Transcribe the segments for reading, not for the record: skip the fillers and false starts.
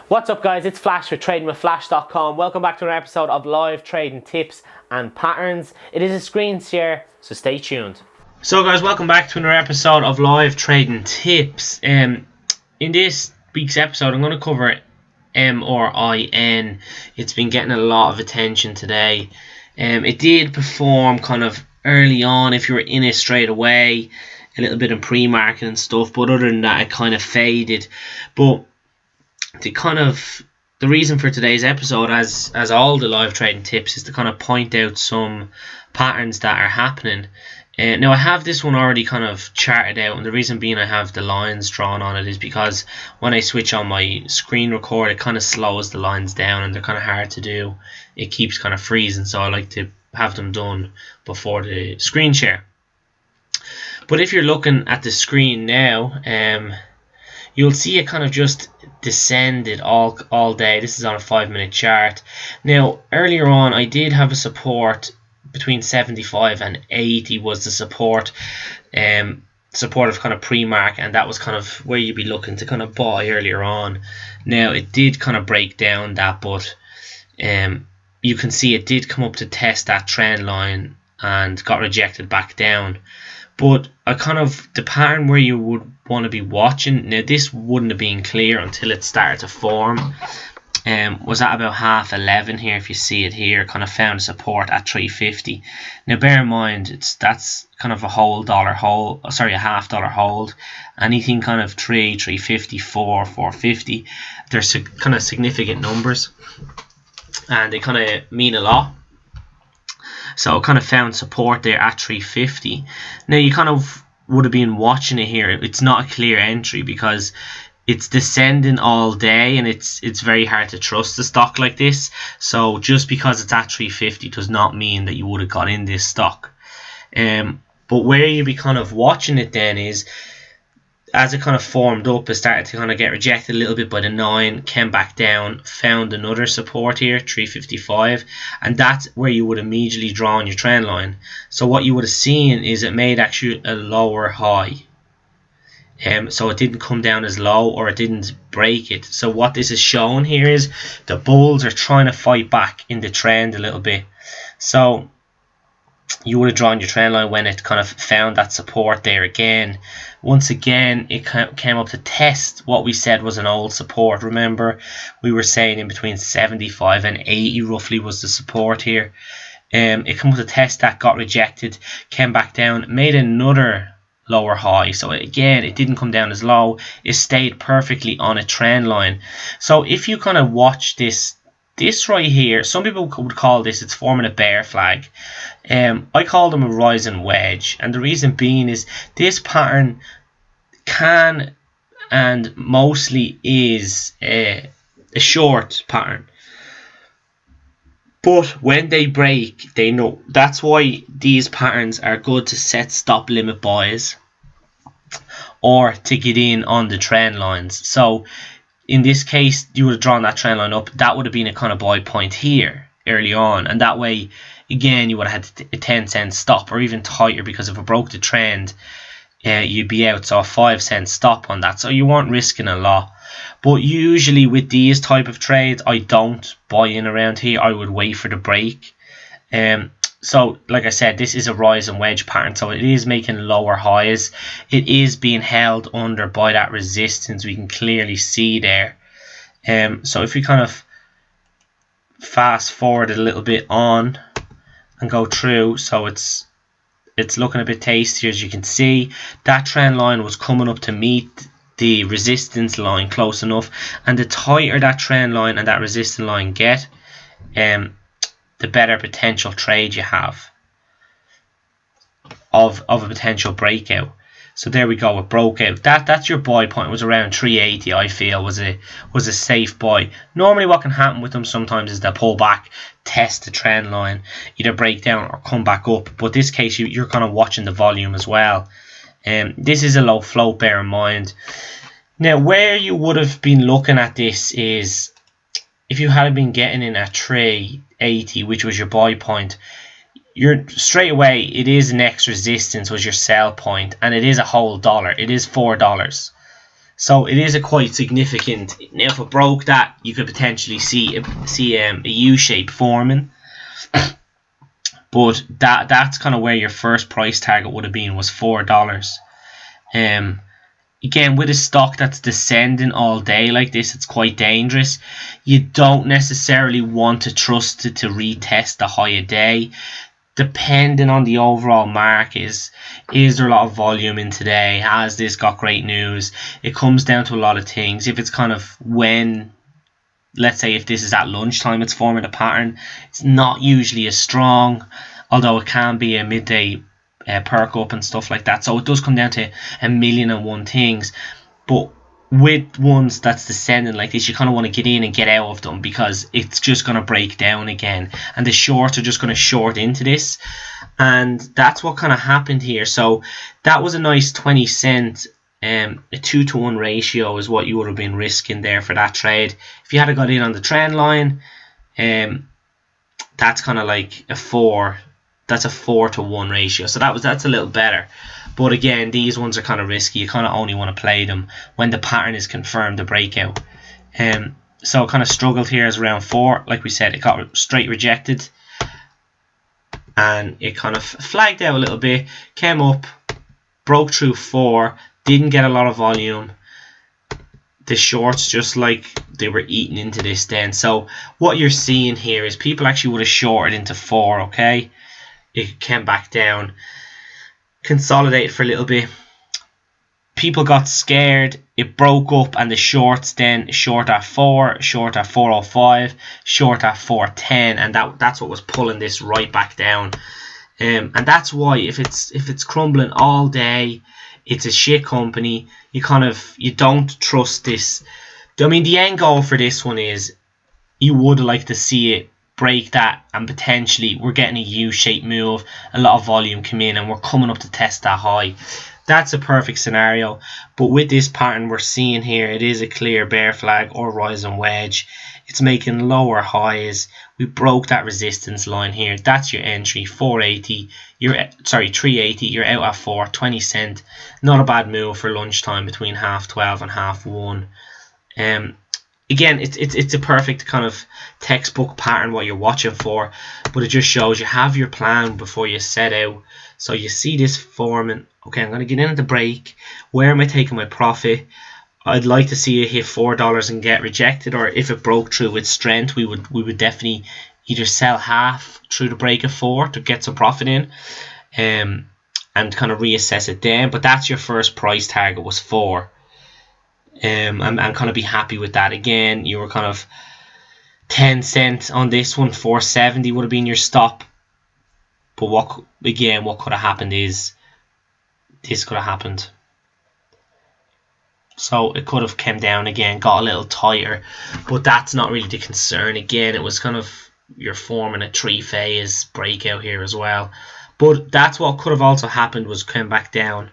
What's up guys, it's Flash with tradingwithflash.com. Welcome back to another episode of live trading tips and patterns. It is a screen share, so stay tuned. So guys, welcome back to another episode of live trading tips. In this week's episode I'm going to cover MRIN. It's been getting a lot of attention today. It did perform kind of early on if you were in it straight away, a little bit in pre-market and stuff, but other than that it kind of faded. But the reason for today's episode, as all the live trading tips, is to kind of point out some patterns that are happening. Now I have this one already kind of charted out, and the reason being I have the lines drawn on it is because when I switch on my screen record it kind of slows the lines down and they're kind of hard to do. It keeps kind of freezing, so I like to have them done before the screen share. But if you're looking at the screen now, you'll see it kind of just descended all day. This is on a 5-minute chart. Now earlier on I did have a support between 75 and 80 was the support of kind of pre-mark, and that was kind of where you'd be looking to kind of buy earlier on. Now it did kind of break down that, but you can see it did come up to test that trend line and got rejected back down. But the pattern where you would want to be watching, now this wouldn't have been clear until it started to form, was at about 11:30 here. If you see it here, kind of found support at 350. Now bear in mind that's kind of a a half dollar hold. Anything kind of 350, 450, they're kind of significant numbers and they kind of mean a lot. So it kind of found support there at 350. Now you kind of would have been watching it here. It's not a clear entry because it's descending all day, and it's very hard to trust a stock like this. So just because it's at 350 does not mean that you would have got in this stock. But where you'd be kind of watching it then is, as it kind of formed up, it started to kind of get rejected a little bit by the 9, came back down, found another support here, 355, and that's where you would immediately draw on your trend line. So what you would have seen is it made actually a lower high. So it didn't come down as low, or it didn't break it. So what this is showing here is the bulls are trying to fight back in the trend a little bit. So you would have drawn your trend line when it kind of found that support there again. Once again it came up to test what we said was an old support. Remember, we were saying in between 75 and 80 roughly was the support here. It came up to test that, got rejected, came back down, made another lower high. So again, it didn't come down as low, it stayed perfectly on a trend line. So if you kind of watch this right here, some people would call this, it's forming a bear flag. I call them a rising wedge, and the reason being is this pattern can and mostly is a short pattern. But when they break, they know. That's why these patterns are good to set stop limit buys or to get in on the trend lines. So in this case, you would have drawn that trend line up. That would have been a kind of buy point here early on, and that way again you would have had a 10-cent stop, or even tighter, because if it broke the trend you'd be out. So a 5-cent stop on that, so you weren't risking a lot. But usually with these type of trades I don't buy in around here. I would wait for the break. So like I said, this is a rise and wedge pattern, so it is making lower highs. It is being held under by that resistance we can clearly see there. So if we kind of fast forward a little bit on and go through, so it's looking a bit tasty. As you can see, that trend line was coming up to meet the resistance line close enough, and the tighter that trend line and that resistance line get, the better potential trade you have of a potential breakout. So there we go, it broke out. That's your buy point. It was around 380. I feel was a safe buy. Normally what can happen with them sometimes is they'll pull back, test the trend line, either break down or come back up. But this case you're kind of watching the volume as well. This is a low float, bear in mind. Now where you would have been looking at this is if you had been getting in at 380, which was your buy point, you're straight away, it is next resistance was your sell point, and it is a whole dollar. It is $4. So it is a quite significant. Now if it broke that, you could potentially see a U-shape forming. But that's kind of where your first price target would have been, was $4. Again, with a stock that's descending all day like this, it's quite dangerous. You don't necessarily want to trust it to retest the high a day. Depending on the overall market, is there a lot of volume in today? Has this got great news? It comes down to a lot of things. If it's kind of when, let's say if this is at lunchtime, it's forming a pattern, it's not usually as strong, although it can be a midday perk up and stuff like that. So it does come down to a million and one things. But with ones that's descending like this, you kind of want to get in and get out of them, because it's just going to break down again, and the shorts are just going to short into this. And that's what kind of happened here. So that was a nice 20 cent. A 2-to-1 ratio is what you would have been risking there for that trade. If you had got in on the trend line, that's kind of like a 4. That's a 4-to-1 ratio. So that's a little better. But again, these ones are kind of risky. You kind of only want to play them when the pattern is confirmed, the breakout. So kind of struggled here as around 4. Like we said, it got straight rejected, and it kind of flagged out a little bit, came up, broke through 4. Didn't get a lot of volume. The shorts just like they were eating into this then. So what you're seeing here is people actually would have shorted into 4, okay? It came back down, consolidated for a little bit. People got scared. It broke up, and the shorts then short at 4, short at 4.05, short at 4.10, and that's what was pulling this right back down. And that's why if it's crumbling all day, it's a shit company. You don't trust this. I mean, the end goal for this one is you would like to see it break that, and potentially we're getting a U-shaped move, a lot of volume come in, and we're coming up to test that high. That's a perfect scenario. But with this pattern we're seeing here, it is a clear bear flag or rising wedge. It's making lower highs. We broke that resistance line here. That's your entry, 480. 380. You're out at 4, 20 cent. Not a bad move for lunchtime between 12:30 and 1:30. Again, it's a perfect kind of textbook pattern what you're watching for, but it just shows you have your plan before you set out. So you see this forming. Okay, I'm going to get in at the break. Where am I taking my profit? I'd like to see it hit $4 and get rejected, or if it broke through with strength, we would definitely either sell half through the break of 4 to get some profit in, and kind of reassess it then. But that's your first price target, was 4. And kind of be happy with that. Again, you were kind of 10 cents on this one. 470 would have been your stop. But what could have happened is this could have happened. So it could have come down again, got a little tighter, but that's not really the concern. Again, it was kind of you're forming a 3-phase breakout here as well. But that's what could have also happened, was come back down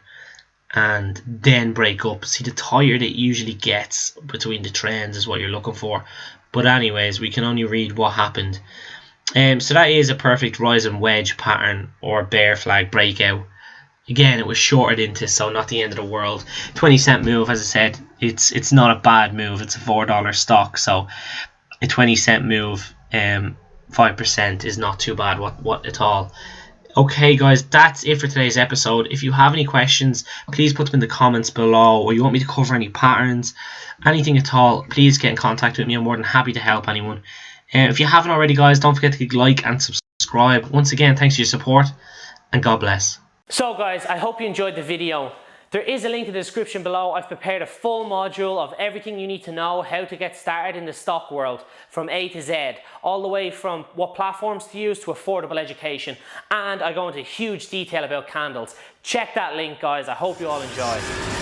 and then break up. See, the tighter it usually gets between the trends is what you're looking for. But anyways, we can only read what happened. So that is a perfect rising wedge pattern or bear flag breakout. Again, it was shorted into, so not the end of the world. 20 cent move, as I said, it's not a bad move. It's a $4 stock, so a 20 cent move, 5% is not too bad what at all. Okay guys, that's it for today's episode. If you have any questions, please put them in the comments below, or you want me to cover any patterns, anything at all, please get in contact with me. I'm more than happy to help anyone. If you haven't already guys, don't forget to click like and subscribe. Once again, thanks for your support, and God bless. So guys, I hope you enjoyed the video. There is a link in the description below. I've prepared a full module of everything you need to know how to get started in the stock world from A to Z, all the way from what platforms to use to affordable education, and I go into huge detail about candles. Check that link guys, I hope you all enjoy.